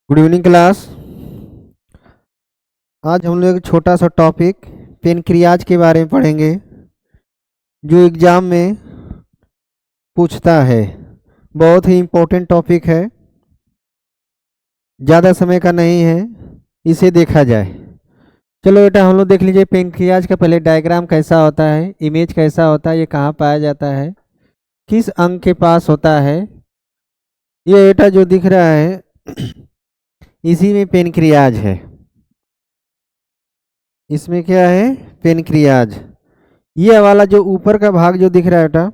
Good evening class. आज हम लोग एक छोटा सा टॉपिक पेनक्रियाज के बारे में पढ़ेंगे जो एग्ज़ाम में पूछता है। बहुत ही इम्पोर्टेंट टॉपिक है, ज़्यादा समय का नहीं है, इसे देखा जाए। चलो बेटा हम लोग देख लीजिए पेनक्रियाज का पहले डायग्राम कैसा होता है, इमेज कैसा होता है, ये कहाँ पाया जाता है, किस अंग के पास होता है। ये बेटा जो दिख रहा है इसी में पेनक्रियाज है। इसमें क्या है? पेनक्रियाज। ये वाला जो ऊपर का भाग जो दिख रहा है बेटा,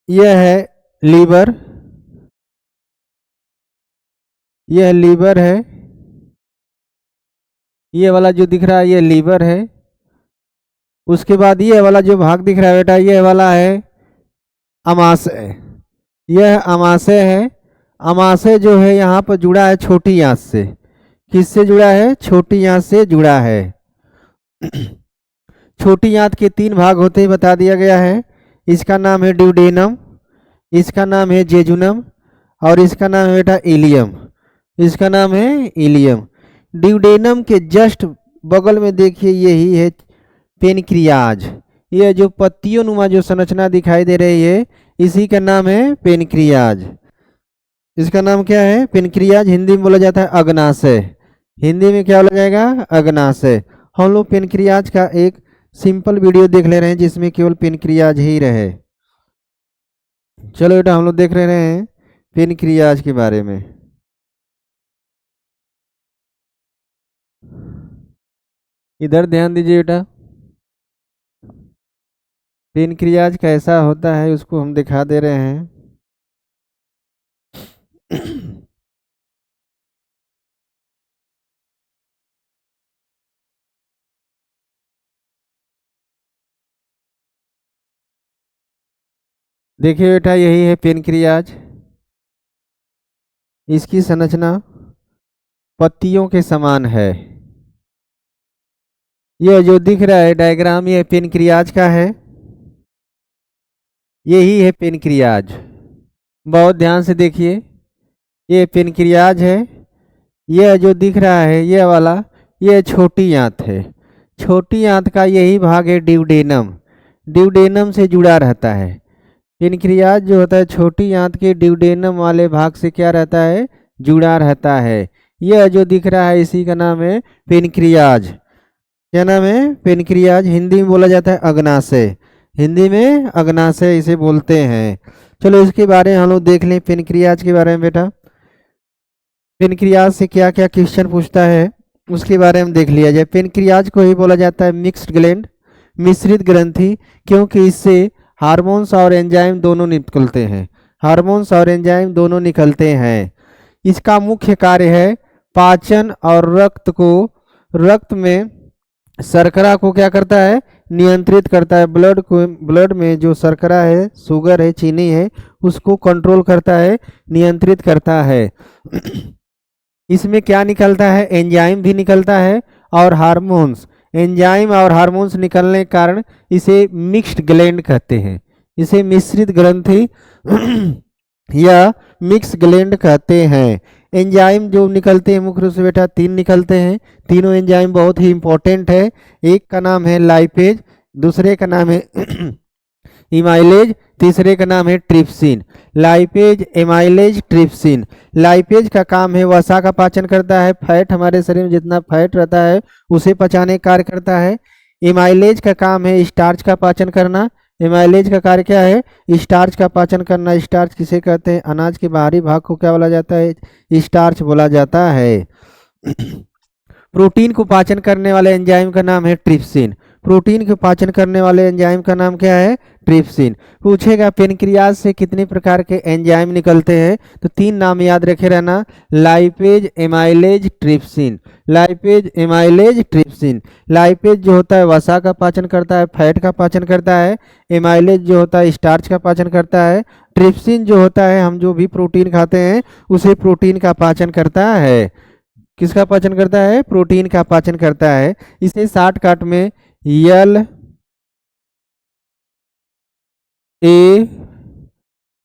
यह है लीवर। यह लीवर है। ये वाला जो दिख रहा है ये लीवर है। उसके बाद ये वाला जो भाग दिख रहा है बेटा, ये वाला है अमाशय। यह अमाशय है। अमाशय जो है यहाँ पर जुड़ा है छोटी आंत से। किससे जुड़ा है? छोटी आंत से जुड़ा है। छोटी आंत के तीन भाग होते हैं, बता दिया गया है। इसका नाम है ड्यूडेनम, इसका नाम है जेजुनम और इसका नाम है बेटा इलियम। इसका नाम है इलियम। ड्यूडेनम के जस्ट बगल में देखिए यही है पेनक्रियाज। यह जो पत्तियों नुमा जो संरचना दिखाई दे रही है इसी का नाम है पेनक्रियाज। इसका नाम क्या है? पेनक्रियाज। हिंदी में बोला जाता है अग्नाशय। हिंदी में क्या बोला जाएगा? अग्नाशय। हम लोग पेनक्रियाज का एक सिंपल वीडियो देख ले रहे हैं जिसमें केवल पेनक्रियाज ही रहे। चलो बेटा हम लोग देख रहे हैं पेनक्रियाज के बारे में। इधर ध्यान दीजिए बेटा, पेनक्रियाज कैसा होता है उसको हम दिखा दे रहे हैं। देखिए बेटा यही है पेनक्रियाज। इसकी संरचना पत्तियों के समान है। यह जो दिख रहा है डायग्राम यह पेनक्रियाज का है। यही है पेनक्रियाज। बहुत ध्यान से देखिए, ये पेनक्रियाज है। यह जो दिख रहा है यह वाला, यह छोटी आंत है। छोटी आंत का यही भाग है ड्यूडेनम। ड्यूडेनम से जुड़ा रहता है। पेनक्रियाज जो होता है छोटी आंत के ड्यूडेनम वाले भाग से क्या रहता है? जुड़ा रहता है। यह जो दिख रहा है इसी का नाम है पेनक्रियाज। क्या नाम है? पेनक्रियाज। हिंदी में बोला जाता है अग्नाशय। हिंदी में अग्नाशय इसे बोलते हैं। चलो इसके बारे में हम लोग देख लें पेनक्रियाज के बारे में बेटा। पेनक्रियाज से क्या क्या क्वेश्चन पूछता है उसके बारे में देख लिया जाए। पेनक्रियाज को ही बोला जाता है मिक्स्ड ग्लैंड, मिश्रित ग्रंथि, क्योंकि इससे हार्मोन्स और एंजाइम दोनों निकलते हैं। हार्मोन्स और एंजाइम दोनों निकलते हैं। इसका मुख्य कार्य है पाचन और रक्त में शर्करा को क्या करता है? नियंत्रित करता है। ब्लड में जो शर्करा है, शुगर है, चीनी है, उसको कंट्रोल करता है, नियंत्रित करता है। इसमें क्या निकलता है? एंजाइम भी निकलता है और हार्मोन्स। एंजाइम और हार्मोन्स निकलने के कारण इसे मिक्स्ड ग्लैंड कहते हैं। इसे मिश्रित ग्रंथि या मिक्स ग्लैंड कहते हैं। एंजाइम जो निकलते हैं मुख्य रूप से बेटा तीन निकलते हैं। तीनों एंजाइम बहुत ही इंपॉर्टेंट है। एक का नाम है लाइपेज, दूसरे का नाम है इमाइलेज, तीसरे का नाम है trypsin. Lipase, amylase, trypsin. Lipase का काम है वसा का पाचन करता है। फैट, हमारे शरीर में जितना फैट रहता है उसे पचाने का कार्य करता है। इमाइलेज का काम है स्टार्च का पाचन करना। एमाइलेज का कार्य क्या है? स्टार्च का पाचन करना। स्टार्च किसे कहते हैं? अनाज के बाहरी भाग को क्या बोला जाता है? स्टार्च बोला जाता है। प्रोटीन को पाचन करने वाले एंजाइम का नाम है ट्रिप्सिन। प्रोटीन को पाचन करने वाले एंजाइम का नाम क्या है? ट्रिप्सिन। पूछेगा पेनक्रियाज से कितने प्रकार के एंजाइम निकलते हैं, तो तीन नाम याद रखे रहना, lipase, amylase, trypsin. Lipase, amylase, trypsin. Lipase जो होता है वसा का पाचन करता है, फैट का पाचन करता है। एमाइलेज जो होता है स्टार्च का पाचन करता है। ट्रिप्सिन जो होता है हम जो भी प्रोटीन खाते हैं उसे प्रोटीन का पाचन करता है। किसका पाचन करता है? प्रोटीन का पाचन करता है। इसे शॉर्टकट में यल, ए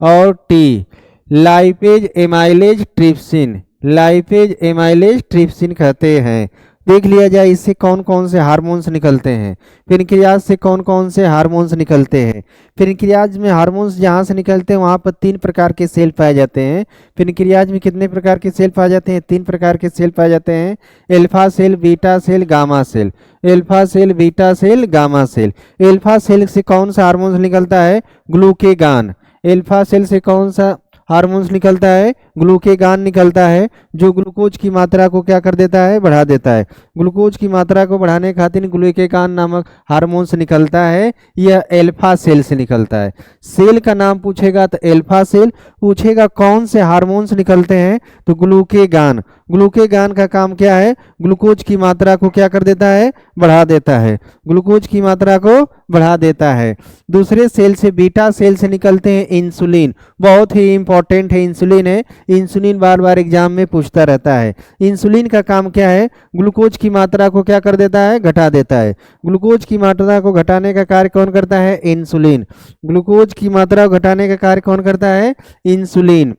और T, lipase amylase trypsin, lipase amylase trypsin कहते हैं। देख लिया जाए इससे कौन कौन से हार्मोन्स निकलते हैं। पेनक्रियाज से कौन कौन से हार्मोन्स निकलते हैं। पेनक्रियाज में हार्मोन्स जहाँ से निकलते हैं वहाँ पर 3 प्रकार के सेल पाए जाते हैं। पेनक्रियाज में कितने प्रकार के सेल पाए जाते हैं? 3 प्रकार के सेल पाए जाते हैं। Alpha cell, beta cell, gamma cell. Alpha cell, beta cell, gamma cell. Alpha cell से कौन सा हार्मोन्स निकलता है? ग्लूकेगान। एल्फा सेल से कौन सा हार्मोन्स निकलता है? ग्लूकेगान निकलता है, जो ग्लूकोज की मात्रा को क्या कर देता है? बढ़ा देता है। ग्लूकोज की मात्रा को बढ़ाने खातिर ग्लूकेगान नामक हार्मोन्स निकलता है। यह एल्फा सेल से निकलता है। सेल का नाम पूछेगा तो एल्फा सेल पूछेगा। कौन से हार्मोन्स निकलते हैं? तो ग्लूकेगान। ग्लूकेगान का काम क्या है? ग्लूकोज की मात्रा को क्या कर देता है? बढ़ा देता है। ग्लूकोज की मात्रा को बढ़ा देता है। दूसरे सेल से, बीटा सेल से निकलते हैं इंसुलिन। बहुत ही इंपॉर्टेंट है इंसुलिन है। इंसुलिन बार बार एग्जाम में पूछता रहता है। इंसुलिन का काम क्या है? ग्लूकोज की मात्रा को क्या कर देता है? घटा देता है। ग्लूकोज की मात्रा को घटाने का कार्य कौन करता है? इंसुलिन। ग्लूकोज की मात्रा को घटाने का कार्य कौन करता है? इंसुलिन।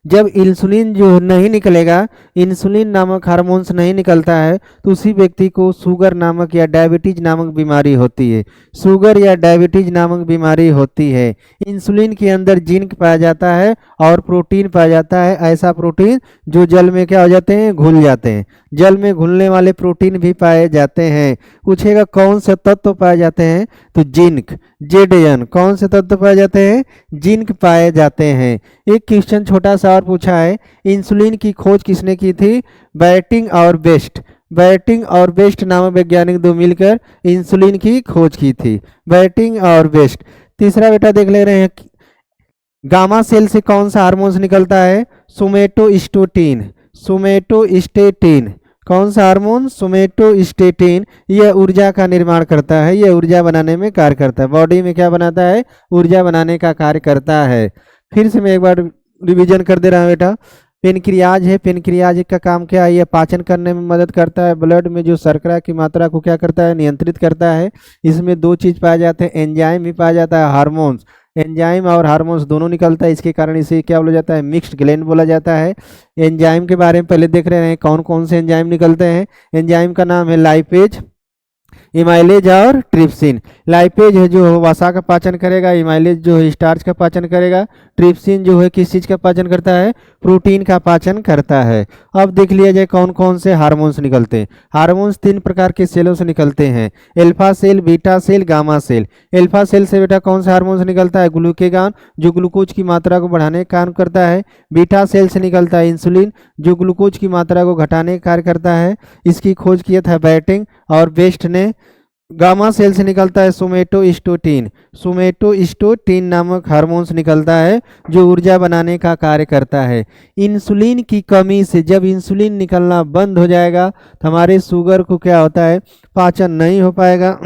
जब इंसुलिन जो नहीं निकलेगा, इंसुलिन नामक हार्मोन्स नहीं निकलता है, तो उसी व्यक्ति को शुगर नामक या डायबिटीज नामक बीमारी होती है। शुगर या डायबिटीज नामक बीमारी होती है। इंसुलिन के अंदर जिंक पाया जाता है और प्रोटीन पाया जाता है। ऐसा प्रोटीन जो जल में क्या हो जाते हैं? घुल जाते हैं। जल में घुलने वाले प्रोटीन भी पाए जाते हैं। पूछेगा कौन से तत्व पाए जाते हैं? तो जिंक, जेडन। कौन से तत्व पाए जाते हैं? जिंक पाए जाते हैं। एक क्वेश्चन छोटा सा और पूछा है, इंसुलिन की खोज किसने की थी? बैटिंग और बेस्ट। बैटिंग और बेस्ट नामक वैज्ञानिक दो मिलकर इंसुलिन की खोज की थी। बैटिंग और बेस्ट। तीसरा बेटा देख ले रहे हैं, गामा सेल से कौन सा हार्मोन्स निकलता है? सोमेटोस्टेटिन। सोमेटोस्टेटिन। कौन सा हार्मोन? सोमेटोस्टेटिन। यह ऊर्जा का निर्माण करता है। यह ऊर्जा बनाने में कार्य करता है। बॉडी में क्या बनाता है? ऊर्जा बनाने का कार्य करता है। फिर से मैं एक बार रिवीजन कर दे रहा हूँ बेटा। पेनक्रियाज है। पेनक्रियाज का काम क्या है? यह पाचन करने में मदद करता है। ब्लड में जो शर्करा की मात्रा को क्या करता है? नियंत्रित करता है। इसमें 2 चीज पाए जाते हैं, एंजाइम भी पाया जाता है, हार्मोन्स। एंजाइम और हार्मोन्स दोनों निकलता है। इसके कारण इसे क्या बोला जाता है? मिक्स्ड ग्लैंड बोला जाता है। एंजाइम के बारे में पहले देख रहे हैं, कौन कौन से एंजाइम निकलते हैं। एंजाइम का नाम है लाइपेज, इमाइलेज और ट्रिप्सिन। लाइपेज है जो वसा का पाचन करेगा, इमाइलेज जो है स्टार्च का पाचन करेगा, ट्रिप्सिन जो है किस चीज़ का पाचन करता है? प्रोटीन का पाचन करता है। अब देख लिया जाए कौन कौन से हार्मोन्स निकलते हैं। हार्मोन्स 3 प्रकार के सेलों से निकलते हैं, alpha cell, beta cell, gamma cell. Alpha cell से बेटा कौन सा हार्मोन्स निकलता है? ग्लूकेगान, जो ग्लूकोज की मात्रा को बढ़ाने का काम करता है। बीटा सेल से निकलता है इंसुलिन, जो ग्लूकोज की मात्रा को घटाने का कार्य करता है। इसकी खोज किया था बैटिंग और बेस्ट ने। गामा सेल से निकलता है सोमेटोस्टेटिन। सोमेटोस्टेटिन नामक हार्मोन्स निकलता है जो ऊर्जा बनाने का कार्य करता है। इंसुलिन की कमी से जब इंसुलिन निकलना बंद हो जाएगा तो हमारे शुगर को क्या होता है? पाचन नहीं हो पाएगा,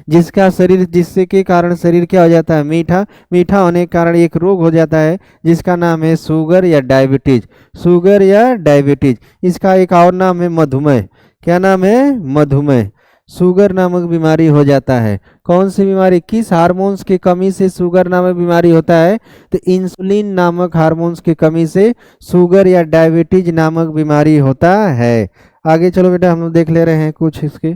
जिससे के कारण शरीर क्या हो जाता है? मीठा। मीठा होने के कारण एक रोग हो जाता है जिसका नाम है शुगर या डायबिटीज। शुगर या डायबिटीज। इसका एक और नाम है मधुमेह। क्या नाम है? मधुमेह। शुगर नामक बीमारी हो जाता है। कौन सी बीमारी? किस हार्मोन्स की कमी से शुगर नामक बीमारी होता है? तो इंसुलिन नामक हार्मोन्स की कमी से शुगर या डायबिटीज नामक बीमारी होता है। आगे चलो बेटा, हम लोग देख ले रहे हैं कुछ इसके।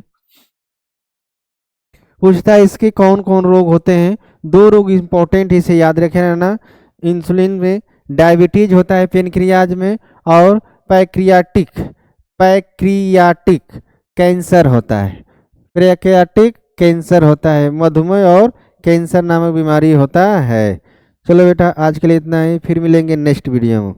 पूछता है इसके कौन कौन रोग होते हैं। 2 रोग इंपॉर्टेंट, इसे याद रखे रहना। इंसुलिन में डायबिटीज होता है पेनक्रियाज में, और पैक्रियाटिक कैंसर होता है। पैक्रियाटिक कैंसर होता है। मधुमेह और कैंसर नामक बीमारी होता है। चलो बेटा, आज के लिए इतना ही, फिर मिलेंगे नेक्स्ट वीडियो में।